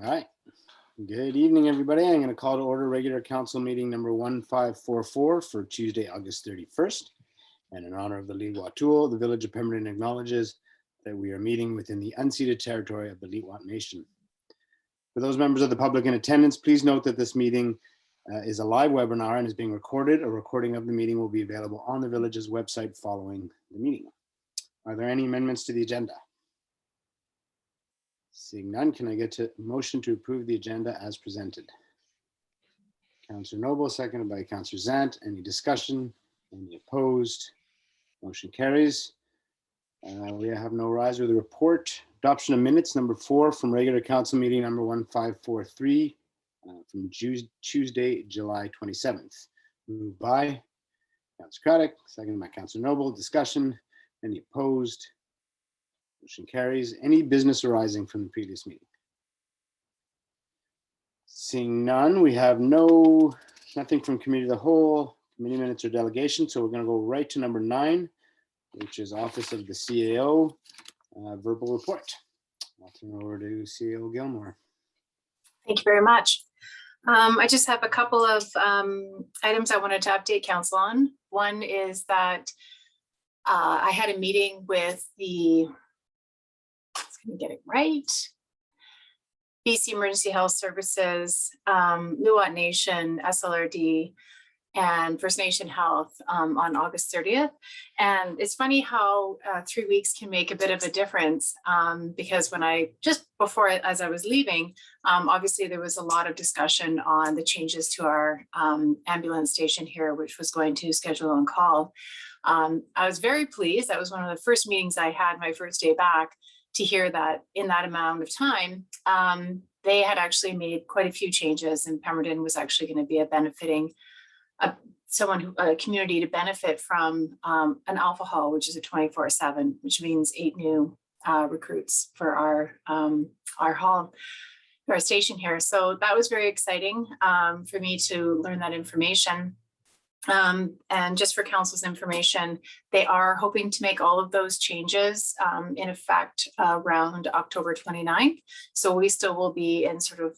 All right. Good evening, everybody. I'm going to call to order regular council meeting number 1544 for Tuesday, August 31st. And in honor of the Tsleil-Waututh, the Village of Pemberton acknowledges that we are meeting within the unceded territory of the Tsleil-Waututh Nation. For those members of the public in attendance, please note that this meeting is a live webinar and is being recorded. A recording of the meeting will be available on the Village's website following the meeting. Are there any amendments to the agenda? Seeing none, can I get a motion to approve the agenda as presented? Councillor Noble, seconded by Councillor Zant. Any discussion? Any opposed? Motion carries. We have no rise with the report. Adoption of minutes number 4 from regular council meeting number 1543 from Tuesday, July 27th. Moved by Councillor Craddock, seconded by Councillor Noble. Discussion? Any opposed? Motion carries. Any business arising from the previous meeting? Seeing none, we have nothing from committee of the whole, committee minutes or delegation. So we're going to go right to number 9, which is Office of the CAO, verbal report. I'll turn over to CAO Gilmore. Thank you very much. I just have a couple of items I wanted to update council on. One is that I had a meeting with the get it right. BC Emergency Health Services, Tsleil-Waututh Nation, SLRD, and First Nation Health on August 30th. And it's funny how 3 weeks can make a bit of a difference because when as I was leaving, obviously there was a lot of discussion on the changes to our ambulance station here, which was going to schedule on call. I was very pleased. That was one of the first meetings I had my first day back, to hear that in that amount of time, they had actually made quite a few changes, and Pemberton was actually going to be benefiting a community to benefit from an Alpha Hall, which is a 24/7, which means 8 new recruits for our hall, our station here. So that was very exciting for me to learn that information. And just for council's information, they are hoping to make all of those changes in effect around October 29th. So we still will be in sort of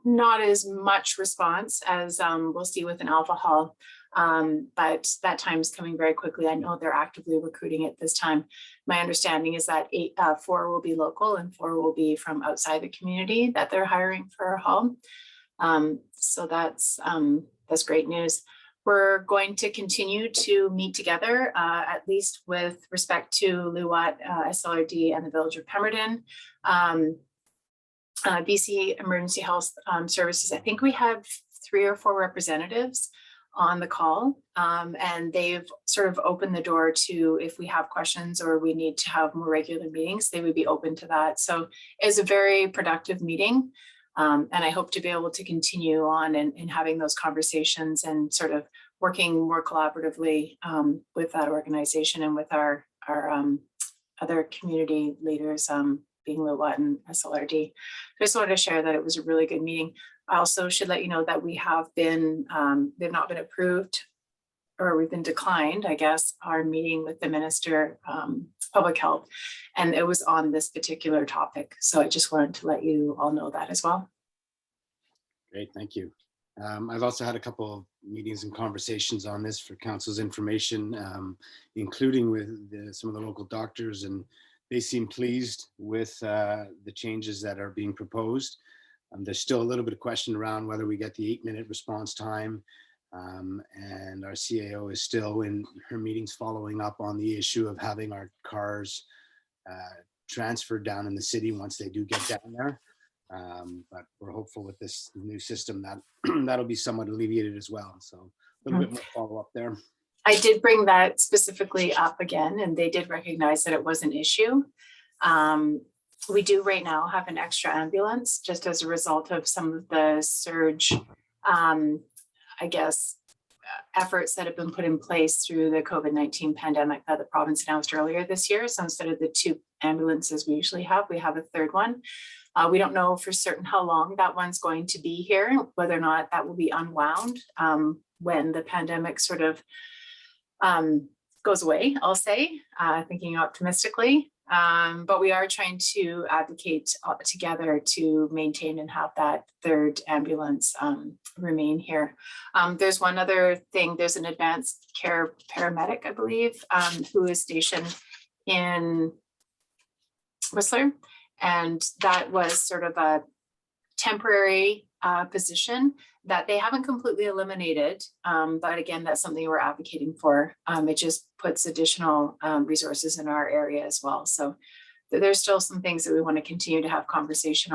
not as much response as we'll see with an Alpha Hall, but that time is coming very quickly. I know they're actively recruiting at this time. My understanding is that 4 will be local and 4 will be from outside the community that they're hiring for our hall. So that's great news. We're going to continue to meet together, at least with respect to Tsleil-Waututh, SLRD, and the Village of Pemberton. BC Emergency Health Services, I think we have 3 or 4 representatives on the call, and they've sort of opened the door to, if we have questions or we need to have more regular meetings, they would be open to that. So it's a very productive meeting. And I hope to be able to continue on in having those conversations and sort of working more collaboratively with that organization and with our other community leaders, being Tsleil-Waututh and SLRD. I just wanted to share that it was a really good meeting. I also should let you know that we have been, they've not been approved, or we've been declined, I guess, our meeting with the Minister of Public Health, and it was on this particular topic. So I just wanted to let you all know that as well. Great, thank you. I've also had a couple of meetings and conversations on this for council's information, including with some of the local doctors, and they seem pleased with the changes that are being proposed. There's still a little bit of question around whether we get the 8-minute response time. And our CAO is still in her meetings following up on the issue of having our cars transferred down in the city once they do get down there. But we're hopeful with this new system that that'll be somewhat alleviated as well. So a little bit more follow up there. I did bring that specifically up again, and they did recognize that it was an issue. We do right now have an extra ambulance just as a result of some of the surge, I guess, efforts that have been put in place through the COVID-19 pandemic that the province announced earlier this year. So instead of the 2 ambulances we usually have, we have a 3rd one. We don't know for certain how long that one's going to be here, whether or not that will be unwound when the pandemic sort of goes away, I'll say, thinking optimistically. But we are trying to advocate together to maintain and have that third ambulance remain here. There's one other thing. There's an advanced care paramedic, I believe, who is stationed in Whistler. And that was sort of a temporary position that they haven't completely eliminated. But again, that's something we're advocating for. It just puts additional resources in our area as well. So there's still some things that we want to continue to have conversation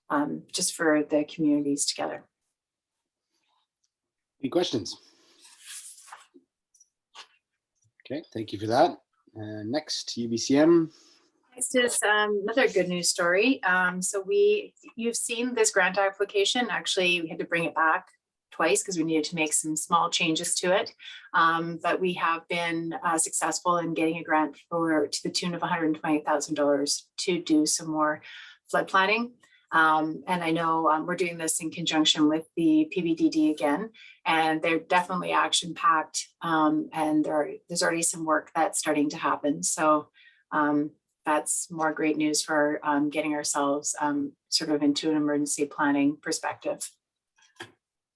on just for the communities together. Any questions? Okay, thank you for that. Next, UBCM. Next is another good news story. So you've seen this grant application. Actually, we had to bring it back twice because we needed to make some small changes to it. But we have been successful in getting a grant to the tune of $120,000 to do some more flood planning. And I know we're doing this in conjunction with the PBDD again, and they're definitely action packed. And there's already some work that's starting to happen. So that's more great news for getting ourselves sort of into an emergency planning perspective.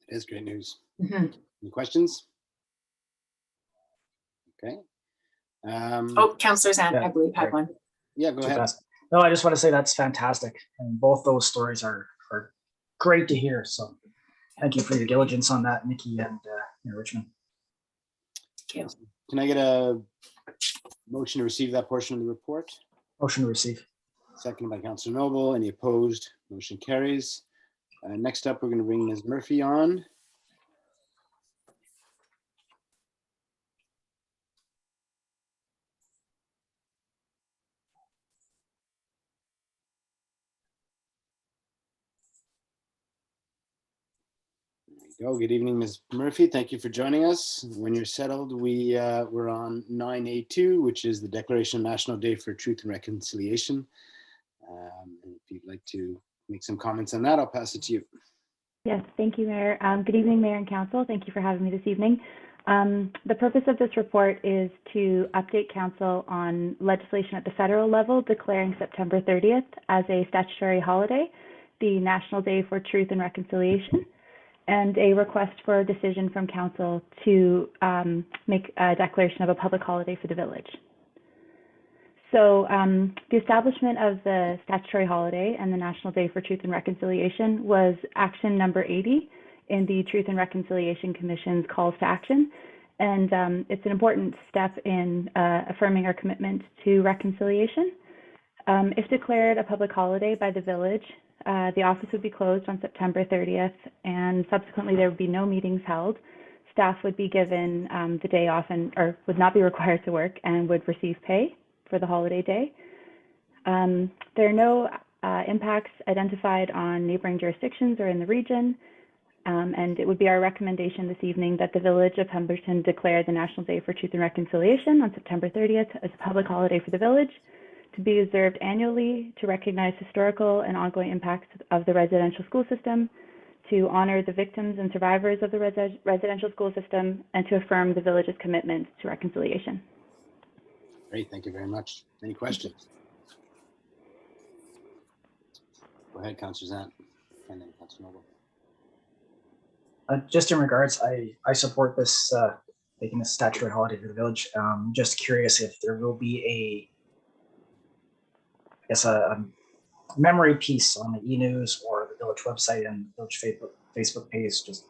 It is great news. Mm-hmm. Any questions? Okay. Councillor Zant, Yeah, I believe, had one. Yeah, go ahead. No, I just want to say that's fantastic. And both those stories are great to hear. So thank you for your diligence on that, Nikki and Richmond. Thank you. Can I get a motion to receive that portion of the report? Motion to receive. Seconded by Councillor Noble. Any opposed? Motion carries. Next up, we're going to bring Ms. Murphy on. Go. Good evening, Ms. Murphy. Thank you for joining us. When you're settled, we're on 9A2, which is the Declaration of National Day for Truth and Reconciliation. And if you'd like to make some comments on that, I'll pass it to you. Yes, thank you, Mayor. Good evening, Mayor and Council. Thank you for having me this evening. The purpose of this report is to update Council on legislation at the federal level declaring September 30th as a statutory holiday, the National Day for Truth and Reconciliation, and a request for a decision from Council to make a declaration of a public holiday for the village. So the establishment of the statutory holiday and the National Day for Truth and Reconciliation was action number 80 in the Truth and Reconciliation Commission's calls to action. And it's an important step in affirming our commitment to reconciliation. If declared a public holiday by the village, the office would be closed on September 30th, and subsequently there would be no meetings held. Staff would be given the day off or would not be required to work and would receive pay for the holiday day. There are no impacts identified on neighboring jurisdictions or in the region. And it would be our recommendation this evening that the Village of Pemberton declare the National Day for Truth and Reconciliation on September 30th as a public holiday for the village, to be observed annually to recognize historical and ongoing impacts of the residential school system, to honor the victims and survivors of the residential school system, and to affirm the village's commitment to reconciliation. Great, thank you very much. Any questions? Go ahead, Councillor Zant, and then Councillor Noble. Just in regards, I support this making this statutory holiday for the village. Just curious if there will be a memory piece on the e-news or the village website and village Facebook page, just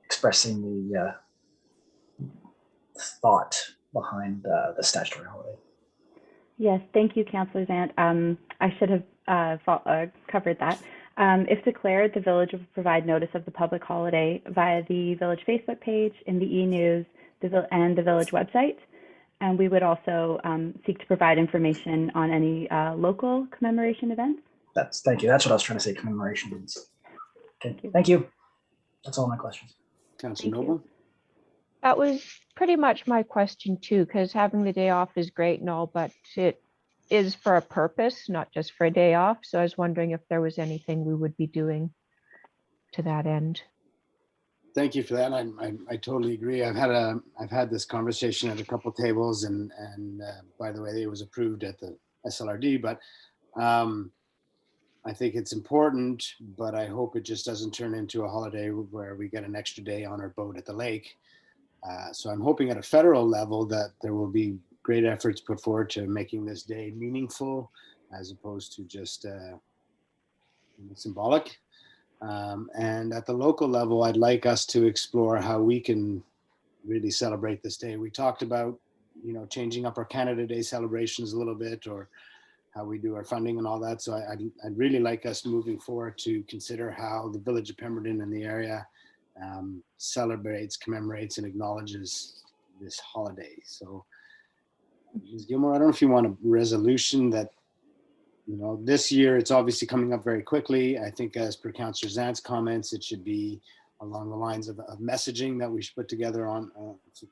expressing the thought behind the statutory holiday. Yes, thank you, Councillor Zant. I should have covered that. If declared, the village will provide notice of the public holiday via the village Facebook page, in the e-news, and the village website. And we would also seek to provide information on any local commemoration events. Thank you. That's what I was trying to say, commemoration events. Okay, thank you. That's all my questions. Councillor Noble. That was pretty much my question too, because having the day off is great and all, but it is for a purpose, not just for a day off. So I was wondering if there was anything we would be doing to that end. Thank you for that. I totally agree. I've had this conversation at a couple tables, and by the way, it was approved at the SLRD. But I think it's important. But I hope it just doesn't turn into a holiday where we get an extra day on our boat at the lake. So I'm hoping at a federal level that there will be great efforts put forward to making this day meaningful, as opposed to just symbolic. And at the local level, I'd like us to explore how we can really celebrate this day. We talked about, changing up our Canada Day celebrations a little bit, or how we do our funding and all that. So I'd really like us moving forward to consider how the Village of Pemberton and the area celebrates, commemorates, and acknowledges this holiday. So, Ms. Gilmore, I don't know if you want a resolution that, this year it's obviously coming up very quickly. I think as per Councillor Zant's comments, it should be along the lines of messaging that we should put together on to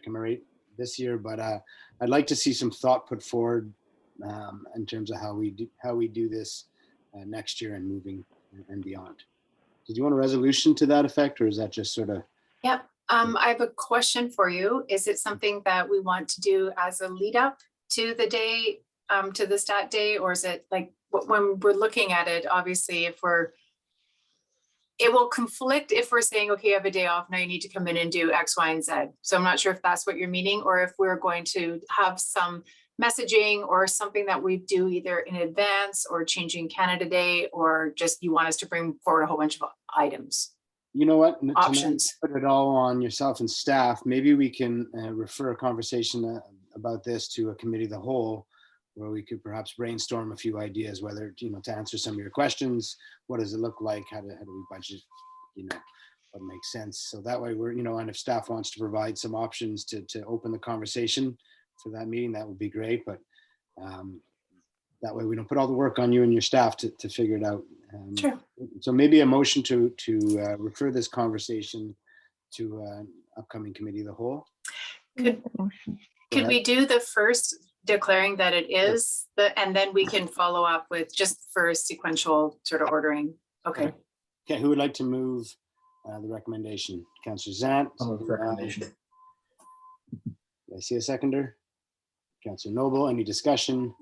commemorate this year. But I'd like to see some thought put forward in terms of how we do this next year and moving and beyond. Did you want a resolution to that effect, or is that just sort of? Yep. I have a question for you. Is it something that we want to do as a lead up to the day, to the stat day, or is it like when we're looking at it, obviously it will conflict if we're saying, okay, you have a day off, now you need to come in and do X, Y, and Z. So I'm not sure if that's what you're meaning, or if we're going to have some messaging or something that we do either in advance or changing Canada Day, or just you want us to bring forward a whole bunch of items. You know what? Options. Put it all on yourself and staff. Maybe we can refer a conversation about this to a committee of the whole, where we could perhaps brainstorm a few ideas, whether, to answer some of your questions. What does it look like? How do we budget? What makes sense? So that way we're, and if staff wants to provide some options to open the conversation for that meeting, that would be great. But that way we don't put all the work on you and your staff to figure it out. Sure. So maybe a motion to refer this conversation to an upcoming committee of the whole. Could we do the first declaring that it is and then we can follow up with just for sequential sort of ordering? Okay. Okay, who would like to move the recommendation? Councillor Zant. I'll move the recommendation. Do I see a seconder? Councillor Noble, any discussion?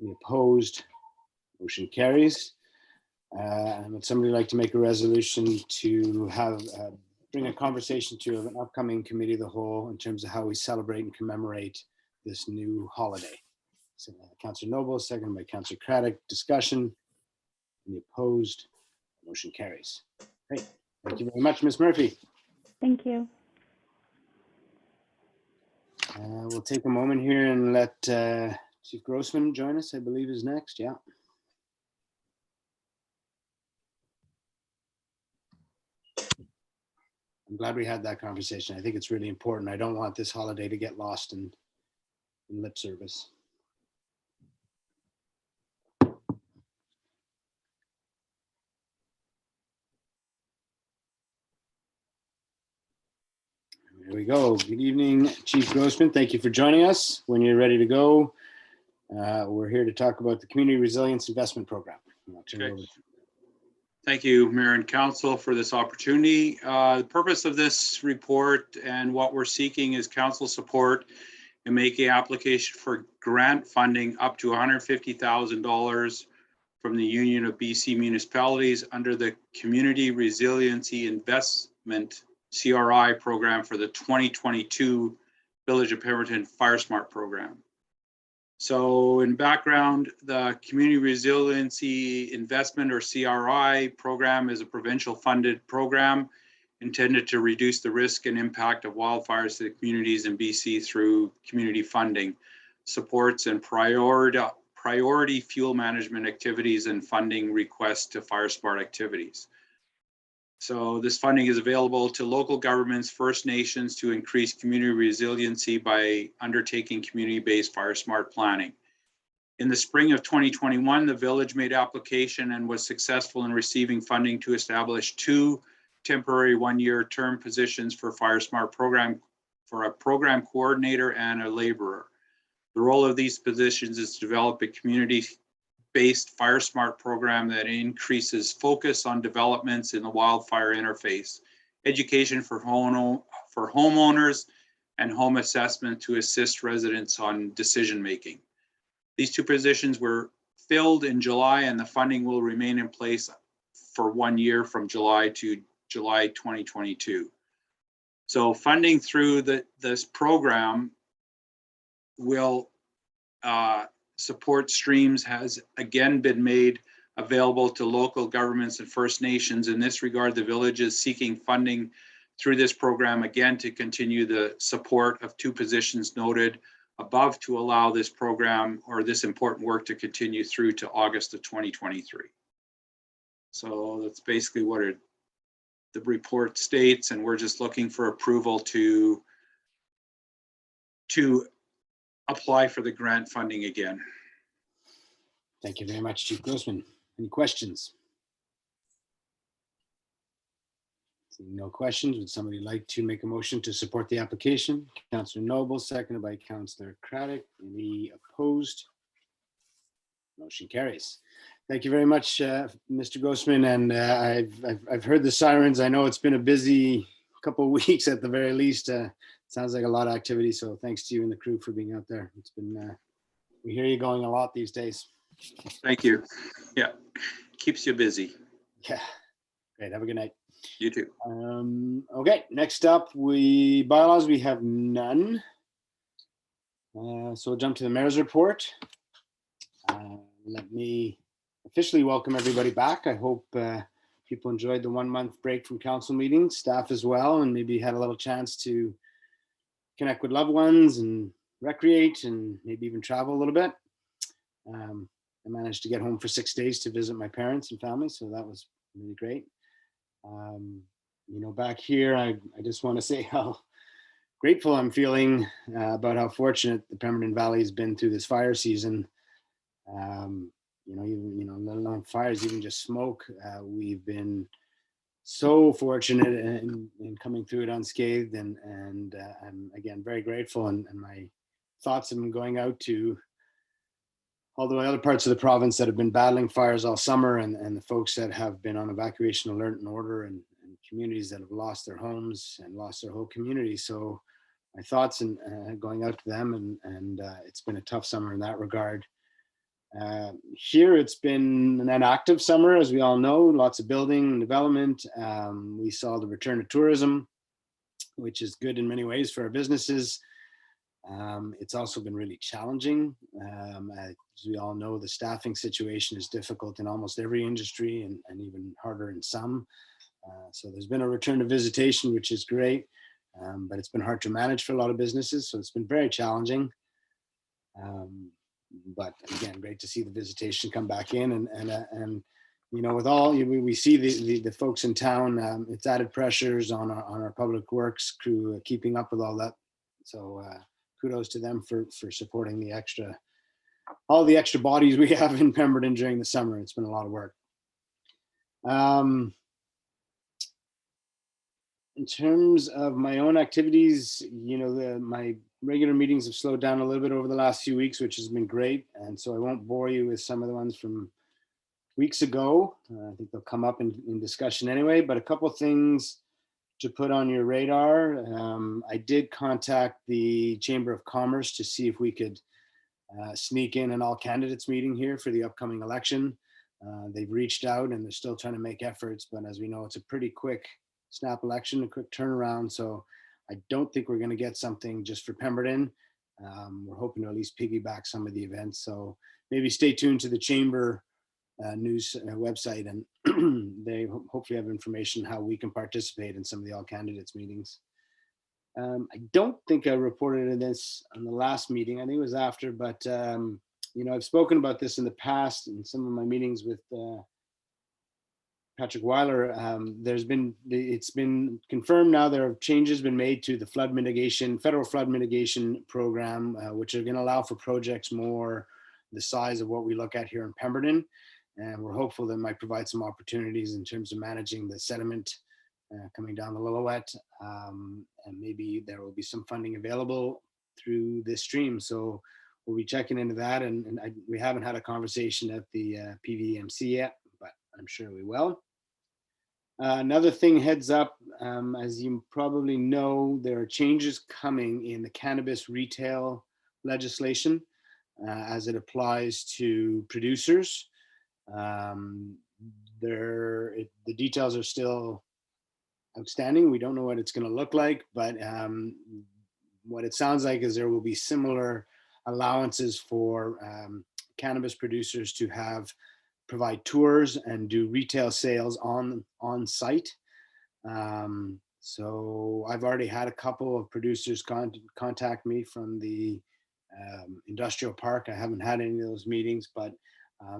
Any opposed? Motion carries. And would somebody like to make a resolution to have bring a conversation to an upcoming committee of the whole in terms of how we celebrate and commemorate this new holiday? So, Councillor Noble, second by Councillor Craddock. Discussion? Any opposed? Motion carries. Great. Thank you very much, Ms. Murphy. Thank you. We'll take a moment here and let Chief Grossman join us, I believe is next. Yeah. I'm glad we had that conversation. I think it's really important. I don't want this holiday to get lost in lip service. There we go. Good evening, Chief Grossman. Thank you for joining us. When you're ready to go, we're here to talk about the Community Resilience Investment Program. Okay. Thank you, Mayor and Council, for this opportunity. The purpose of this report and what we're seeking is council support in making application for grant funding up to $150,000 from the Union of BC Municipalities under the Community Resiliency Investment CRI program for the 2022 Village of Pemberton Fire Smart program. So in background, the Community Resiliency Investment or CRI program is a provincial funded program intended to reduce the risk and impact of wildfires to the communities in BC through community funding, supports and priority fuel management activities and funding requests to fire smart activities. So this funding is available to local governments, First Nations to increase community resiliency by undertaking community-based fire smart planning. In the spring of 2021, the village made application and was successful in receiving funding to establish 2 temporary 1-year term positions for fire smart program, for a program coordinator and a laborer. The role of these positions is to develop a community-based fire smart program that increases focus on developments in the wildfire interface, education for homeowners, and home assessment to assist residents on decision-making. These two positions were filled in July, and the funding will remain in place for 1 year from July to July 2022. So funding through this program will support streams has again been made available to local governments and First Nations. In this regard, the village is seeking funding through this program again to continue the support of two positions noted above to allow this program or this important work to continue through to August of 2023. So that's basically what the report states, and we're just looking for approval to apply for the grant funding again. Thank you very much, Chief Grossman. Any questions? Seeing no questions, would somebody like to make a motion to support the application? Councillor Noble, seconded by Councillor Craddock. Any opposed? Motion carries. Thank you very much, Mr. Grossman. And I've heard the sirens. I know it's been a busy couple of weeks at the very least. Sounds like a lot of activity. So thanks to you and the crew for being out there. It's been, we hear you going a lot these days. Thank you. Yeah, keeps you busy. Yeah, great. Have a good night. You too. Okay, next up, bylaws, we have none. So we'll jump to the mayor's report. Let me officially welcome everybody back. I hope people enjoyed the 1 month break from council meetings, staff as well, and maybe had a little chance to connect with loved ones and recreate and maybe even travel a little bit. I managed to get home for 6 days to visit my parents and family, so that was really great. You know, back here, I just want to say how grateful I'm feeling about how fortunate the Pemberton Valley has been through this fire season. You know, even, let alone fires, even just smoke. We've been so fortunate in coming through it unscathed, and I'm again very grateful. And my thoughts have been going out to all the other parts of the province that have been battling fires all summer, and the folks that have been on evacuation alert and order, and communities that have lost their homes and lost their whole community. So my thoughts and going out to them, and it's been a tough summer in that regard. Here it's been an active summer, as we all know, lots of building and development. We saw the return of tourism, which is good in many ways for our businesses. It's also been really challenging. As we all know, the staffing situation is difficult in almost every industry, and even harder in some. So there's been a return to visitation, which is great, but it's been hard to manage for a lot of businesses. So it's been very challenging. But again, great to see the visitation come back in, and you know, with all we see the folks in town, it's added pressures on our public works crew keeping up with all that. So kudos to them for supporting all the extra bodies we have in Pemberton during the summer. It's been a lot of work. In terms of my own activities, you know, my regular meetings have slowed down a little bit over the last few weeks, which has been great. And so I won't bore you with some of the ones from weeks ago. I think they'll come up in discussion anyway, but a couple of things to put on your radar. I did contact the Chamber of Commerce to see if we could sneak in an all candidates meeting here for the upcoming election. They've reached out and they're still trying to make efforts, but as we know, it's a pretty quick snap election, a quick turnaround. So I don't think we're going to get something just for Pemberton. We're hoping to at least piggyback some of the events. So maybe stay tuned to the Chamber news website, and they hopefully have information how we can participate in some of the all candidates meetings. I don't think I reported on this on the last meeting. I think it was after, but you know, I've spoken about this in the past in some of my meetings with Patrick Weiler. It's been confirmed now there have changes been made to the federal flood mitigation program, which are going to allow for projects more the size of what we look at here in Pemberton. And we're hopeful that might provide some opportunities in terms of managing the sediment coming down the Lillooet. And maybe there will be some funding available through this stream. So we'll be checking into that. And we haven't had a conversation at the PVMC yet, but I'm sure we will. Another thing, heads up, as you probably know, there are changes coming in the cannabis retail legislation as it applies to producers. The details are still outstanding. We don't know what it's going to look like, but what it sounds like is there will be similar allowances for cannabis producers to provide tours and do retail sales on site. So I've already had a couple of producers contact me from the industrial park. I haven't had any of those meetings, but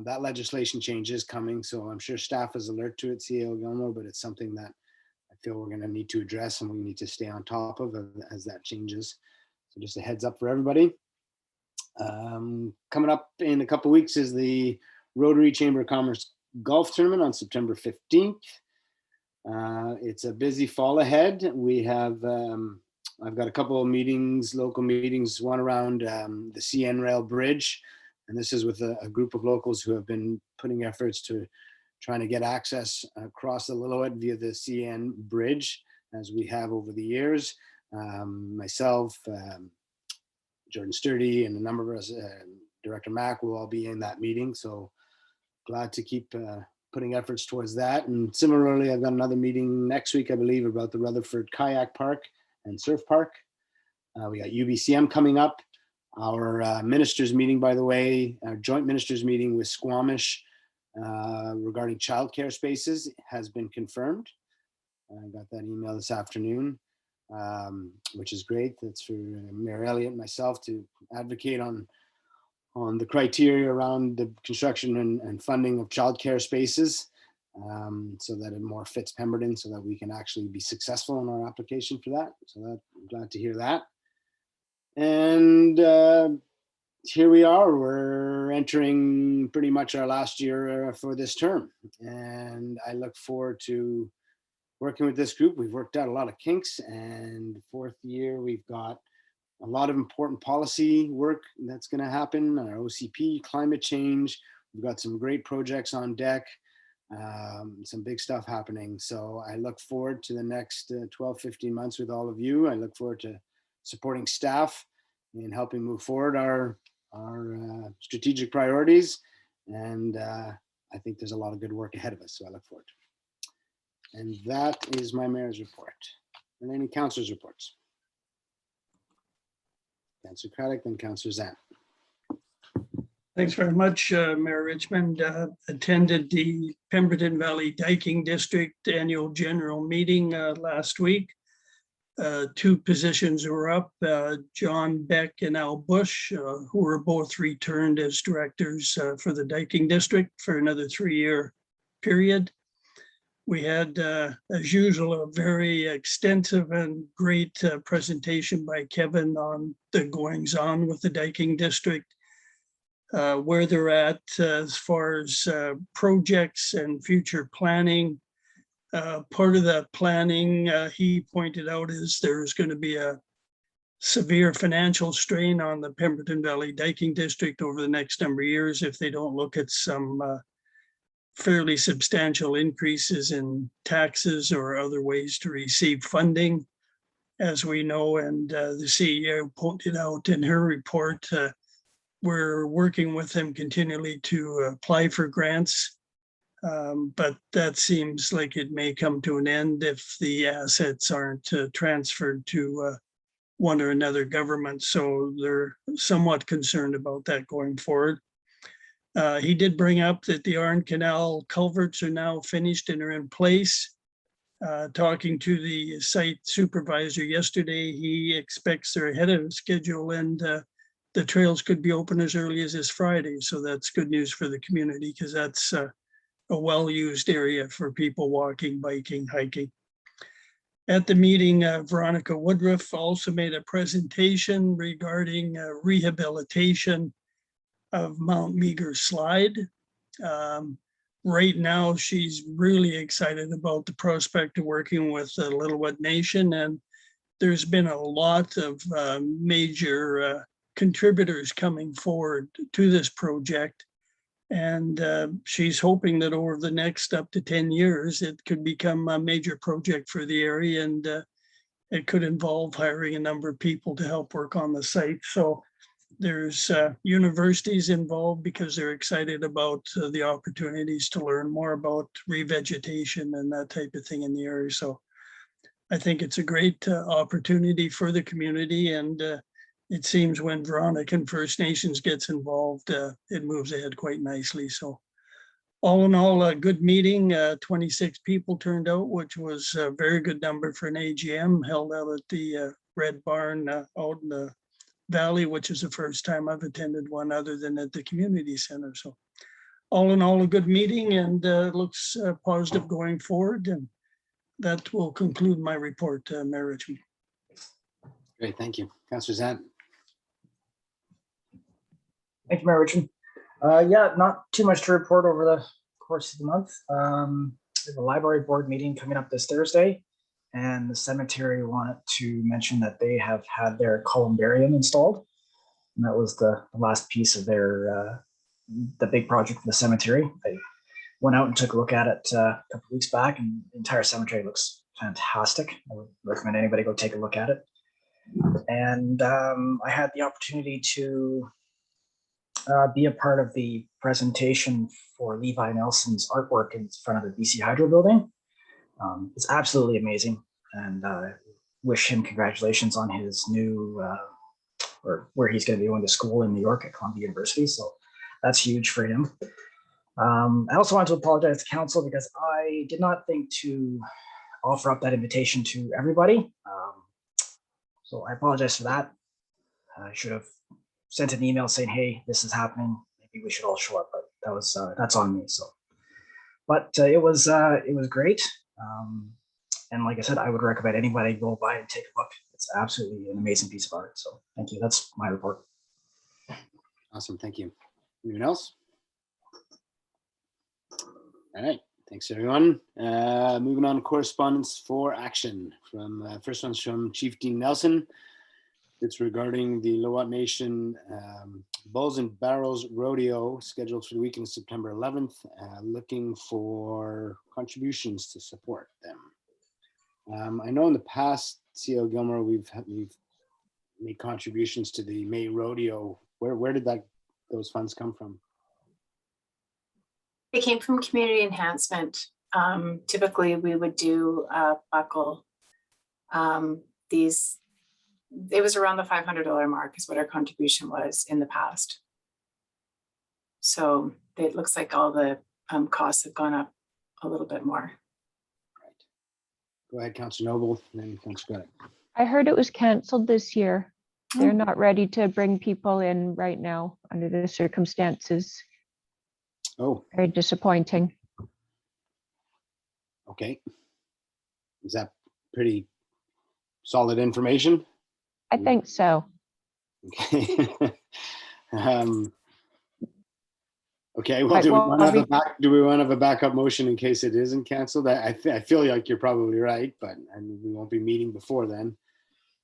that legislation change is coming. So I'm sure staff is alert to it, CAO Gilmore, but it's something that I feel we're going to need to address and we need to stay on top of as that changes. So just a heads up for everybody. Coming up in a couple of weeks is the Rotary Chamber of Commerce Golf Tournament on September 15th. It's a busy fall ahead. We have, I've got a couple of meetings, local meetings, one around the CN Rail Bridge. And this is with a group of locals who have been putting efforts to trying to get access across the Lillooet via the CN Bridge, as we have over the years. Myself, Jordan Sturdy, and a number of us, Director Mack will all be in that meeting. So glad to keep putting efforts towards that. And similarly, I've got another meeting next week, I believe, about the Rutherford Kayak Park and Surf Park. We got UBCM coming up. Our ministers meeting, by the way, our joint ministers meeting with Squamish regarding childcare spaces has been confirmed. I got that email this afternoon, which is great. That's for Mayor Elliott and myself to advocate on the criteria around the construction and funding of childcare spaces, so that it more fits Pemberton, so that we can actually be successful in our application for that. So I'm glad to hear that. And here we are. We're entering pretty much our last year for this term, and I look forward to working with this group. We've worked out a lot of kinks, and the fourth year we've got a lot of important policy work that's going to happen. Our OCP, climate change. We've got some great projects on deck, some big stuff happening. So I look forward to the next 12, 15 months with all of you. I look forward to supporting staff in helping move forward our strategic priorities. And I think there's a lot of good work ahead of us. So I look forward to it. And that is my mayor's report. And any councilors' reports? Councilor Craddock, then Councilor Zant. Thanks very much, Mayor Richmond. Attended the Pemberton Valley Diking District Annual General Meeting last week. Two positions were up, John Beck and Al Bush, who were both returned as directors for the Diking District for another 3-year period. We had, as usual, a very extensive and great presentation by Kevin on the goings on with the Diking District, where they're at as far as projects and future planning. Part of that planning, he pointed out, is there's going to be a severe financial strain on the Pemberton Valley Diking District over the next number of years if they don't look at some fairly substantial increases in taxes or other ways to receive funding. As we know, and the CEO pointed out in her report, we're working with them continually to apply for grants. But that seems like it may come to an end if the assets aren't transferred to one or another government. So they're somewhat concerned about that going forward. He did bring up that the Arn Canal culverts are now finished and are in place. Talking to the site supervisor yesterday, he expects they're ahead of schedule and the trails could be open as early as this Friday. So that's good news for the community because that's a well-used area for people walking, biking, hiking. At the meeting, Veronica Woodruff also made a presentation regarding rehabilitation of Mount Meager Slide. Right now, she's really excited about the prospect of working with the Lillooet Nation, and there's been a lot of major contributors coming forward to this project. And she's hoping that over the next up to 10 years, it could become a major project for the area, and it could involve hiring a number of people to help work on the site. So there's universities involved because they're excited about the opportunities to learn more about revegetation and that type of thing in the area. So I think it's a great opportunity for the community, and it seems when Veronica and First Nations gets involved, it moves ahead quite nicely. So all in all, a good meeting. 26 people turned out, which was a very good number for an AGM held out at the Red Barn out in the Valley, which is the first time I've attended one other than at the community center. So all in all, a good meeting, and looks positive going forward. And that will conclude my report, Mayor Richmond. Great, thank you. Councillor Zant. Thank you, Mayor Richmond. Yeah, not too much to report over the course of the month. There's a library board meeting coming up this Thursday, and the cemetery wanted to mention that they have had their columbarium installed. And that was the last piece of their the big project for the cemetery. They went out and took a look at it a couple of weeks back, and the entire cemetery looks fantastic. I would recommend anybody go take a look at it. And I had the opportunity to be a part of the presentation for Levi Nelson's artwork in front of the BC Hydro building. It's absolutely amazing, and wish him congratulations on his new, or where he's going to be going to school in New York at Columbia University. So that's huge for him. I also want to apologize to council because I did not think to offer up that invitation to everybody. So I apologize for that. I should have sent an email saying, hey, this is happening. Maybe we should all show up, but that was that's on me. So, but it was great. And like I said, I would recommend anybody go by and take a look. It's absolutely an amazing piece of art. So thank you. That's my report. Awesome, thank you. Anyone else? All right, thanks everyone. Moving on to correspondence for action. From first one's from Chief Dean Nelson. It's regarding the Lowot Nation Bulls and Barrels Rodeo scheduled for the weekend of September 11th, looking for contributions to support them. I know in the past, C.L. Gilmore, we've made contributions to the May Rodeo. Where did those funds come from? It came from community enhancement. Typically, we would do a buckle. It was around the $500 mark is what our contribution was in the past. So it looks like all the costs have gone up a little bit more. Right. Go ahead, Councillor Noble, and then Councillor Bennett. I heard it was canceled this year. They're not ready to bring people in right now under the circumstances. Oh, Very disappointing. okay. Is that pretty solid information? I think so. Okay. Okay, well, Right, do we well, want to have a backup motion in case it isn't canceled? I feel like you're probably right, but we won't be meeting before then.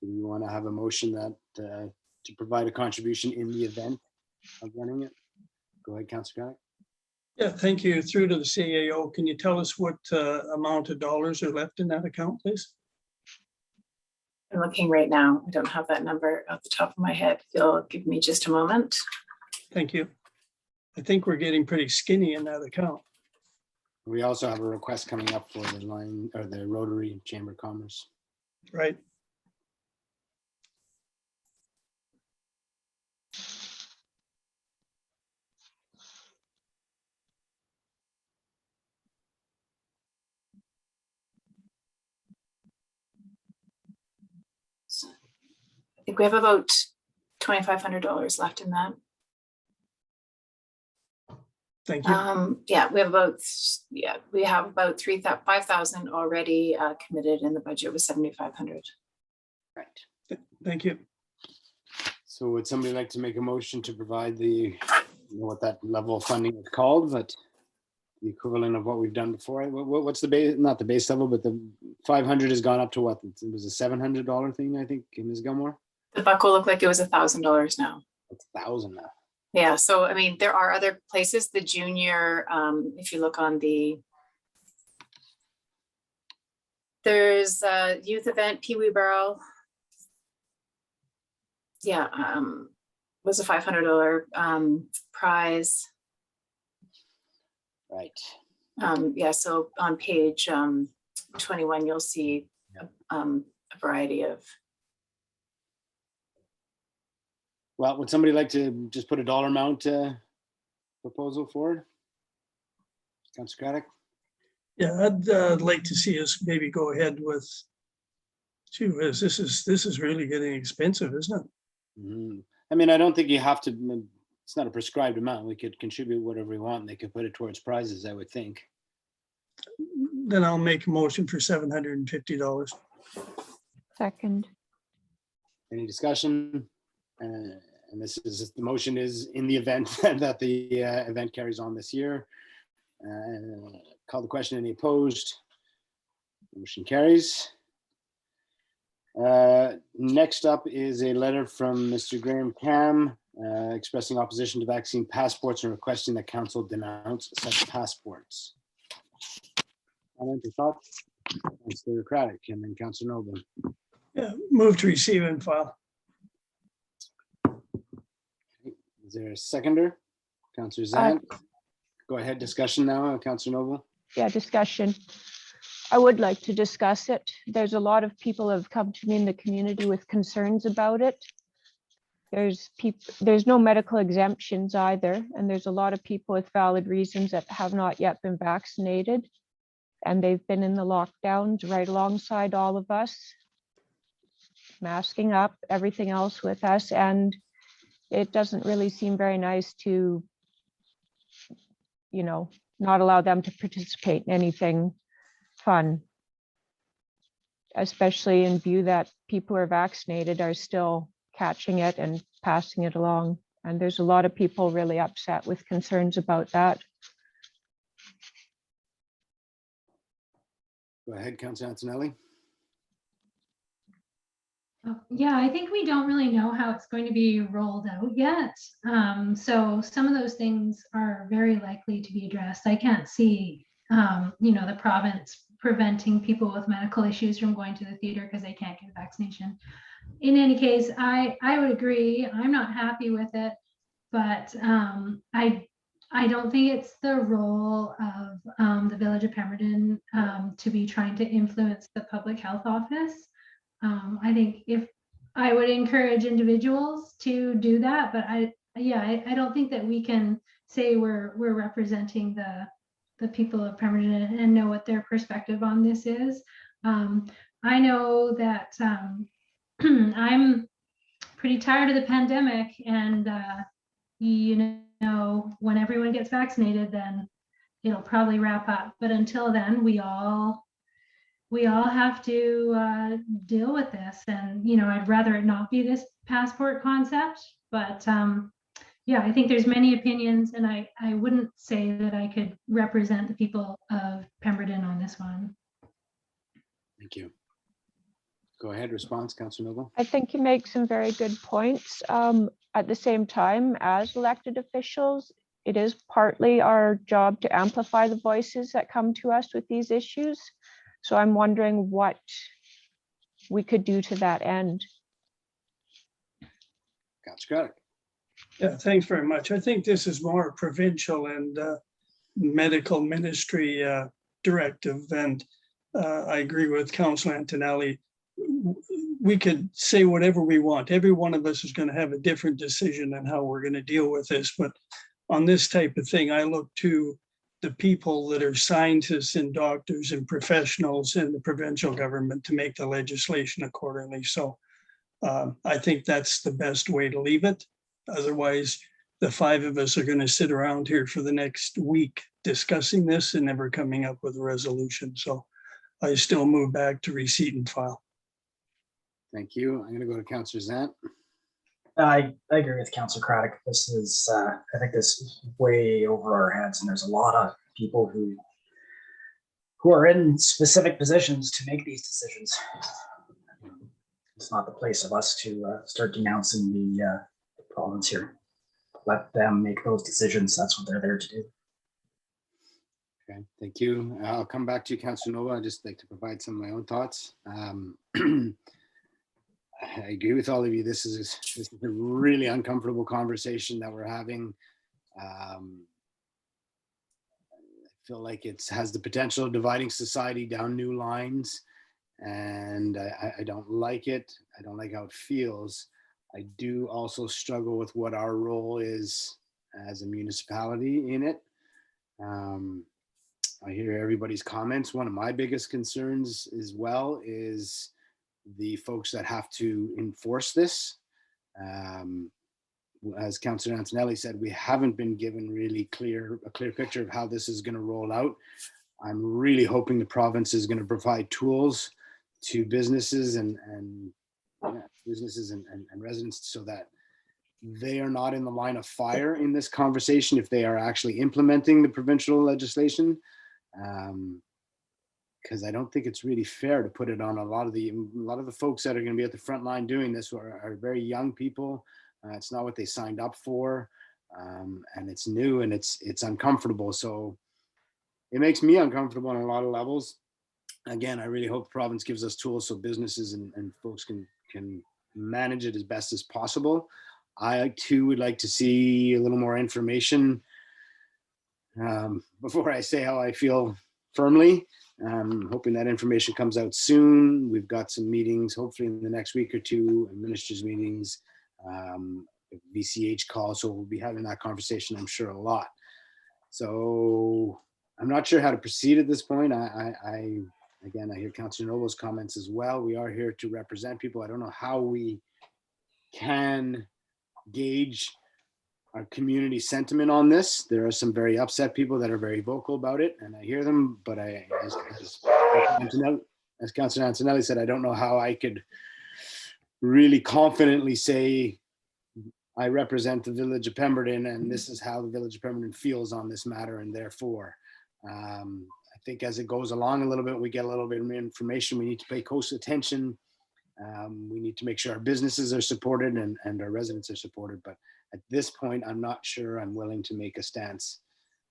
Do we want to have a motion that to provide a contribution in the event of running it? Go ahead, Councillor Connick. Yeah, thank you. Through to the CAO, can you tell us what amount of dollars are left in that account, please? I'm looking right now. I don't have that number off the top of my head. If you'll give me just a moment. Thank you. I think we're getting pretty skinny in that account. We also have a request coming up for the line or the Rotary Chamber of Commerce. Right. I think we have about $2,500 left in that. Thank you. Yeah, we have about 5,000 already committed, and the budget was 7,500. Right. Thank you. So would somebody like to make a motion to provide the, what that level of funding is called, but the equivalent of what we've done before? What's the base, not the base level, but the 500 has gone up to what? It was a $700 thing, I think, Ms. Gilmore? The buckle looked like it was $1,000 now. It's 1,000 now. Yeah, so I mean, there are other places, the junior, if you look on there's a youth event, Pee Wee Barrel. Yeah, was a $500 prize. Right. Yeah, so on page 21, you'll see a variety of. Well, would somebody like to just put a dollar amount proposal forward? Councillor Craddock? Yeah, I'd like to see us maybe go ahead with, gee whiz, this is really getting expensive, isn't it? Mhm. I mean, I don't think you have to, it's not a prescribed amount. We could contribute whatever we want and they could put it towards prizes, I would think. Then I'll make a motion for $750. Second. Any discussion? And this is, the motion is in the event that the event carries on this year. Call the question. Any opposed? Motion carries. Next up is a letter from Mr. Graham Cam expressing opposition to vaccine passports and requesting that council denounce such passports. Comment or thoughts? Councillor Craddock and then Councillor Noble. Yeah, move to receive and file. Is there a seconder? Councillor Zant? Go ahead, discussion now, Councillor Noble. Yeah, discussion. I would like to discuss it. There's a lot of people who have come to me in the community with concerns about it. There's no medical exemptions either, and there's a lot of people with valid reasons that have not yet been vaccinated. And they've been in the lockdowns right alongside all of us, masking up, everything else with us. And it doesn't really seem very nice to, not allow them to participate in anything fun, especially in view that people who are vaccinated are still catching it and passing it along. And there's a lot of people really upset with concerns about that. Go ahead, Councillor Antonelli. Yeah, I think we don't really know how it's going to be rolled out yet. So some of those things are very likely to be addressed. I can't see, the province preventing people with medical issues from going to the theater because they can't get a vaccination. In any case, I would agree. I'm not happy with it, but I don't think it's the role of the Village of Pemberton to be trying to influence the public health office. I think if I would encourage individuals to do that, but I don't think that we can say we're representing the people of Pemberton and know what their perspective on this is. I know that I'm pretty tired of the pandemic, and when everyone gets vaccinated, then it'll probably wrap up. But until then, we all have to deal with this. And, I'd rather it not be this passport concept, but I think there's many opinions, and I wouldn't say that I could represent the people of Pemberton on this one. Thank you. Go ahead, response, Councillor Noble. I think you make some very good points. At the same time, as elected officials, it is partly our job to amplify the voices that come to us with these issues. So I'm wondering what we could do to that end. Councillor Craddock. Yeah, thanks very much. I think this is more provincial and medical ministry directive. And I agree with Councillor Antonelli. We could say whatever we want. Every one of us is going to have a different decision on how we're going to deal with this. But on this type of thing, I look to the people that are scientists and doctors and professionals in the provincial government to make the legislation accordingly. So I think that's the best way to leave it. Otherwise, the five of us are going to sit around here for the next week discussing this and never coming up with a resolution. So I still move back to receipt and file. Thank you. I'm going to go to Councillor Zant. I agree with Councillor Craddock. This is, I think this is way over our heads, and there's a lot of people who are in specific positions to make these decisions. It's not the place of us to start denouncing the province here. let them make those decisions. That's what they're there to do. Okay, thank you. I'll come back to you, Councillor Nova. I'd just like to provide some of my own thoughts. I agree with all of you. This is a really uncomfortable conversation that we're having. I feel like it has the potential of dividing society down new lines, and I don't like it. I don't like how it feels. I do also struggle with what our role is as a municipality in it. I hear everybody's comments. One of my biggest concerns as well is the folks that have to enforce this. As Councillor Antonelli said, we haven't been given really a clear picture of how this is going to roll out. I'm really hoping the province is going to provide tools to businesses and residents so that they are not in the line of fire in this conversation if they are actually implementing the provincial legislation. Because I don't think it's really fair to put it on a lot of the folks that are going to be at the front line doing this are very young people. It's not what they signed up for, and it's new and it's uncomfortable. So it makes me uncomfortable on a lot of levels. Again, I really hope the province gives us tools so businesses and folks can manage it as best as possible. I too would like to see a little more information before I say how I feel firmly. Hoping that information comes out soon. We've got some meetings, hopefully in the next week or two, ministers' meetings, VCH calls. So we'll be having that conversation, I'm sure, a lot. So I'm not sure how to proceed at this point. Again, I hear Councillor Novo's comments as well. We are here to represent people. I don't know how we can gauge our community sentiment on this. There are some very upset people that are very vocal about it, and I hear them, but as Councillor Antonelli said, I don't know how I could really confidently say I represent the village of Pemberton and this is how the village of Pemberton feels on this matter, and therefore I think as it goes along a little bit, we get a little bit of information. We need to pay close attention. We need to make sure our businesses are supported and our residents are supported. But at this point, I'm not sure I'm willing to make a stance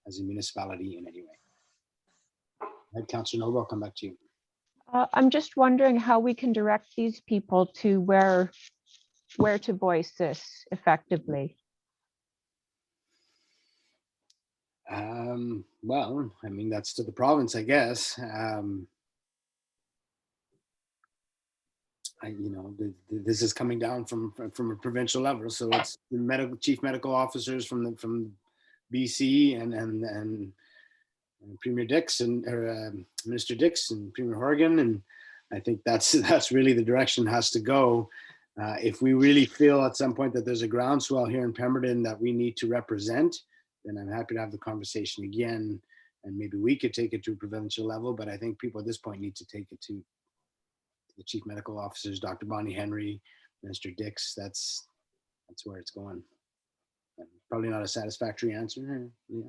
as a municipality in any way. Councillor Nova, I'll come back to you. I'm just wondering how we can direct these people to where to voice this effectively. Well, I mean, that's to the province, I guess. This is coming down from a provincial level, so it's the chief medical officers from BC and Premier Dix and Minister Dix and Premier Horgan, and I think that's really the direction it has to go. If we really feel at some point that there's a groundswell here in Pemberton that we need to represent, then I'm happy to have the conversation again, and maybe we could take it to a provincial level. But I think people at this point need to take it to the chief medical officers, Dr. Bonnie Henry, Minister Dix. That's where it's going. Probably not a satisfactory answer. Yeah.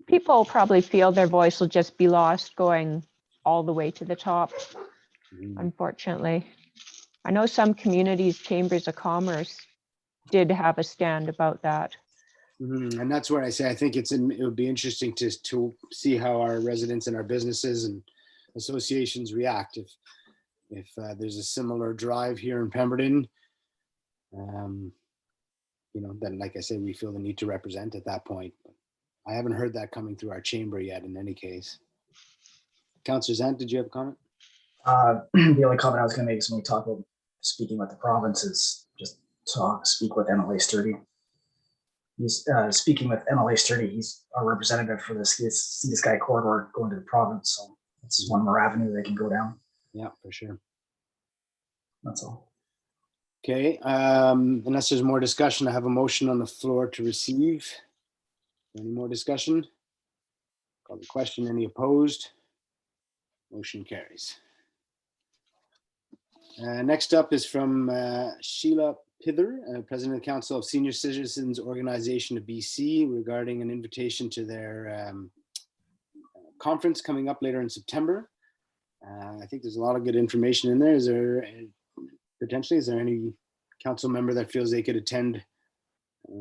People probably feel their voice will just be lost going all the way to the top, unfortunately. I know some communities, chambers of commerce, did have a stand about that. And that's where I say I think it would be interesting to see how our residents and our businesses and associations react if there's a similar drive here in Pemberton. Then like I said, we feel the need to represent at that point. But I haven't heard that coming through our chamber yet. In any case, Councillor Zant, did you have a comment? The only comment I was going to make is when we talk about speaking with the province is just speak with MLA Sturdy. He's speaking with MLA Sturdy. He's our representative for this Sea to Sky corridor going to the province. So this is one more avenue they can go down. Yeah, for sure. That's all. Okay, unless there's more discussion, I have a motion on the floor to receive. Any more discussion? Call the question. Any opposed? Motion carries. Next up is from Sheila Pither, President of the Council of Senior Citizens Organization of BC, regarding an invitation to their conference coming up later in September. I think there's a lot of good information in there. Is there any council member that feels they could attend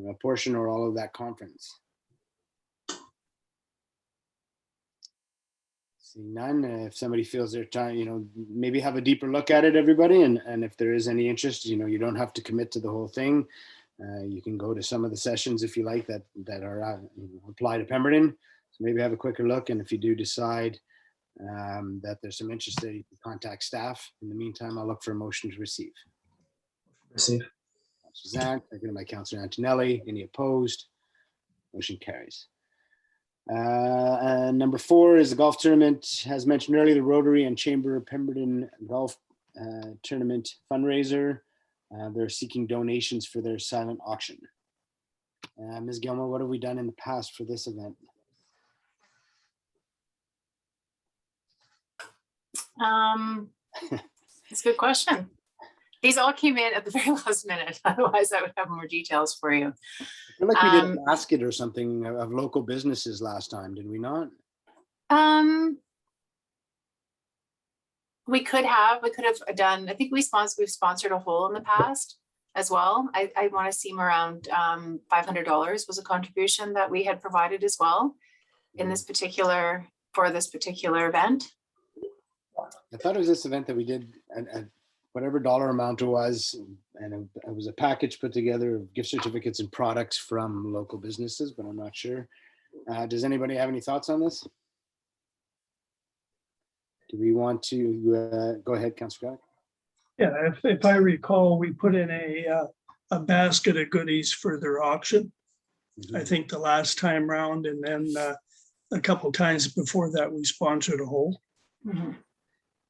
a portion or all of that conference? Seeing none, if somebody feels they're trying, maybe have a deeper look at it, everybody, and if there is any interest, you don't have to commit to the whole thing. You can go to some of the sessions if you like that are apply to Pemberton. So maybe have a quicker look, and if you do decide that there's some interest there, you can contact staff. In the meantime, I'll look for a motion to receive. Receive. Councillor Zant, seconded by Councillor Antonelli. Any opposed? Motion carries. And number 4 is the golf tournament. As mentioned earlier, the Rotary and Chamber of Pemberton Golf Tournament fundraiser. They're seeking donations for their silent auction. Ms. Gilmore, what have we done in the past for this event? It's a good question. These all came in at the very last minute. Otherwise, I would have more details for you. I feel like we did a basket or something of local businesses last time, did we not? We could have done, I think we've sponsored a hole in the past as well. I want to seem around $500 was a contribution that we had provided as well in this particular, for this particular event. I thought it was this event that we did at whatever dollar amount it was, and it was a package put together of gift certificates and products from local businesses, but I'm not sure. Does anybody have any thoughts on this? Do we want to go ahead, Councillor Craddock? Yeah, if I recall, we put in a basket of goodies for their auction. I think the last time round, and then a couple times before that, we sponsored a hole. Mhm.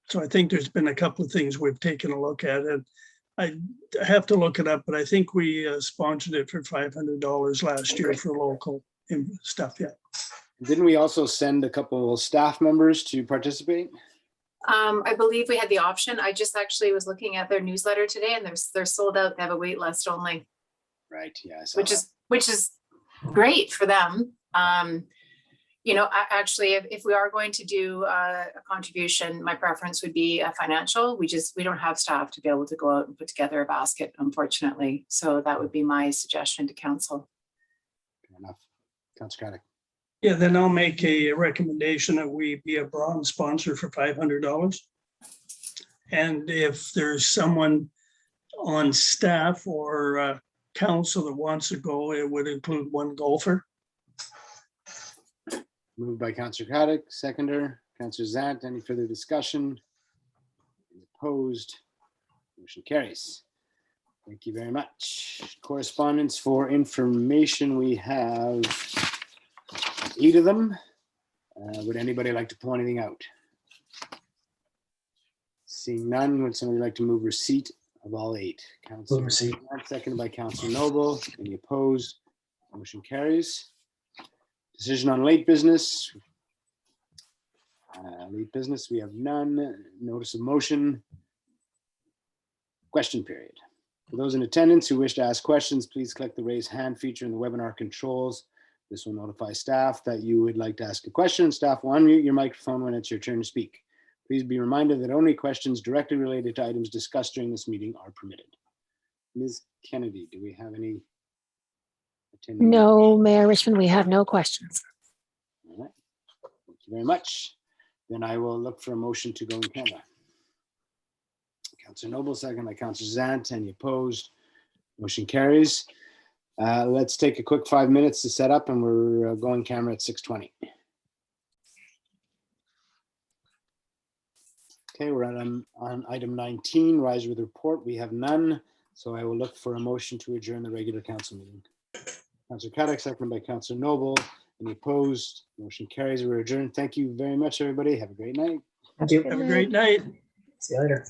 So I think there's been a couple of things we've taken a look at, and I have to look it up, but I think we sponsored it for $500 last year for local stuff. Yeah. Didn't we also send a couple of staff members to participate? I believe we had the option. I just actually was looking at their newsletter today, and they're sold out. They have a wait list only, Right. Yeah. I saw that. which is great for them. Actually, if we are going to do a contribution, my preference would be a financial. We don't have staff to be able to go out and put together a basket, unfortunately. So that would be my suggestion to council. Fair enough. Councillor Craddock. Yeah, then I'll make a recommendation that we be a bronze sponsor for $500. And if there's someone on staff or council that wants to go, it would include one golfer. Moved by Councillor Craddock, seconder, Councillor Zant. Any further discussion? Opposed? Motion carries. Thank you very much. Correspondence for information. We have 8 of them. Would anybody like to pull anything out? Seeing none, would somebody like to move receipt of all 8? Councillor receipt. Zant, seconded by Councillor Noble. Any opposed? Motion carries. Decision on late business. Late business, we have none. Notice of motion. Question period. For those in attendance who wish to ask questions, please click the raise hand feature in the webinar controls. This will notify staff that you would like to ask a question. Staff will unmute your microphone when it's your turn to speak. Please be reminded that only questions directly related to items discussed during this meeting are permitted. Ms. Kennedy, do we have any attendees? No, Mayor Richmond, we have no questions. All right. Thank you very much. Then I will look for a motion to go in camera. Councillor Noble, second by Councillor Zant. Any opposed? Motion carries. Let's take a quick 5 minutes to set up, and we're going camera at 6:20. Okay, we're on item 19, rise with report. We have none, so I will look for a motion to adjourn the regular council meeting. Councillor Craddock, seconded by Councillor Noble. Any opposed? Motion carries. We're adjourned. Thank you very much, everybody. Have a great night. Thank you. Have a great night. See you later.